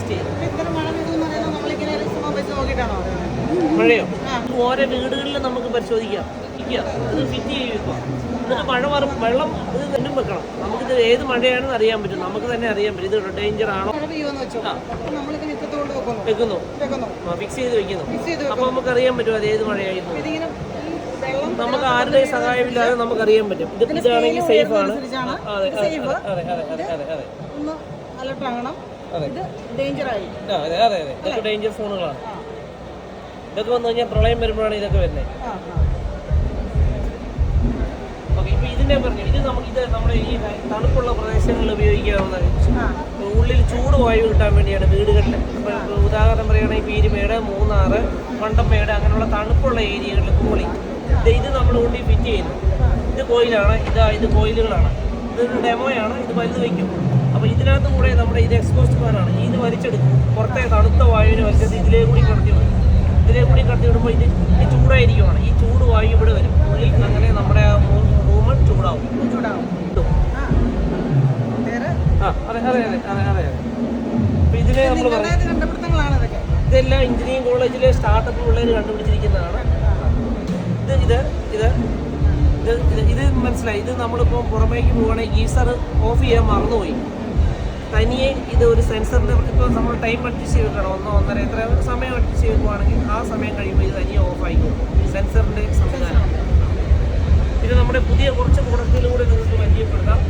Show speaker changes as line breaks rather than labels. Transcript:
Adjust ചെയ്യും.
മഴയോ
ഓരോ വീടുകളിൽ നമുക്ക് പരിശോധിക്കാം, ഇത് ഫിറ്റ് ചെയ്യുക. എന്നിട്ട് മഴ മാറും, വെള്ളം ഇത് തന്നെ വെക്കണം. നമുക്കിത് ഏത് മഴയാണെന്ന് അറിയാൻ പറ്റും, നമുക്ക് തന്നെ അറിയാൻ പറ്റും ഇത് ഡേഞ്ചർ ആണോ. വെക്കുന്നു, ഫിക്സ് ചെയ്ത് വെക്കുന്നു. അപ്പോൾ നമുക്ക് അറിയാൻ പറ്റും അത് ഏത് മഴയായിരുന്നു. നമുക്ക് ആരുടെയും സഹായമില്ലാതെ നമുക്കറിയാൻ പറ്റും. ഇതാണെങ്കിൽ സേഫ് ആണ്. അതെ അതെ അതെ അതെ അതെ അതെ അതെ അതെ അതെ ഇതൊക്കെ ഡേഞ്ചർ സോണുകളാണ്. ഇതൊക്കെ വന്നു കഴിഞ്ഞാൽ പ്രളയം വരുമ്പോഴാണ് ഇതൊക്കെ വരുന്നത്. ഓക്കെ, ഇപ്പൊ ഇതിന്റെ പറഞ്ഞു ഇത് നമ്മുടെ ഈ തണുപ്പുള്ള പ്രദേശങ്ങളിൽ ഉപയോഗിക്കാവുന്ന ഉള്ളിൽ ചൂട് വായു കിട്ടാൻ വേണ്ടിയാണ് വീടുകളിൽ. ഇപ്പൊ ഉദാഹരണം പറയുകയാണെങ്കിൽ പീരുമേട്, മൂന്നാറ്, വണ്ടമ്മേട് അങ്ങനെയുള്ള തണുപ്പുള്ള ഏരിയകളിൽ കോളി ഇത് നമ്മൾ കൊണ്ട് ഫിറ്റ് ചെയ്യുന്നു. ഇത് കോയിലാണ്, ഇത് കോയിലുകളാണ്. ഇതൊരു ഡെമോയാണ്. ഇത് വലുത് വയ്ക്കും. അപ്പോൾ ഇതിനകത്ത് കൂടെ നമ്മുടെ ഇത് എക്സ്പോസ്റ്റ് ഫാനാണ്. ഇത് വലിച്ചെടുക്കും. പുറത്തെ തണുത്ത വായുവിനെ വലിച്ചെടുത്ത് ഇതിലേ കൂടി കടത്തി വിടും. വിടുമ്പോൾ ഇത് ചൂടായിരിക്കുവാണ്. ഈ ചൂട് വായു ഇവിടെ വരും ഉള്ളിൽ. അങ്ങനെ നമ്മുടെ റൂം ചൂടാവും. അതെ അതെ അതെ അതെ അതെ. അപ്പോൾ ഇതിനെ നമ്മൾ ഇതെല്ലാം എഞ്ചിനീയറിംഗ് കോളേജിലെ സ്റ്റാർട്ടപ്പ് പിള്ളേർ കണ്ടുപിടിച്ചിരിക്കുന്നതാണ്. ഇത് മനസ്സിലായി. ഇത് നമ്മളിപ്പോൾ പുറമേക്ക് പോവുകയാണെങ്കിൽ ഗീസർ ഓഫ് ചെയ്യാൻ മറന്നുപോയി. തനിയെ ഇത് ഒരു സെൻസറിൻ്റെ ഇപ്പോൾ നമ്മൾ ടൈം അഡ്ജസ്റ്റ് ചെയ്ത് വെക്കണം. 1-1.5 എത്ര സമയം അഡ്ജസ്റ്റ് ചെയ്യുകയാണെങ്കിൽ ആ സമയം കഴിയുമ്പോൾ ഇത് തനിയെ ഓഫായിക്കും. സെൻസറിൻ്റെ സംവിധാനം. പിന്നെ നമ്മുടെ പുതിയ കുറച്ച് പ്രൊഡക്റ്റുകൾ കൂടെ നിങ്ങൾക്ക് പരിചയപ്പെടുത്താം.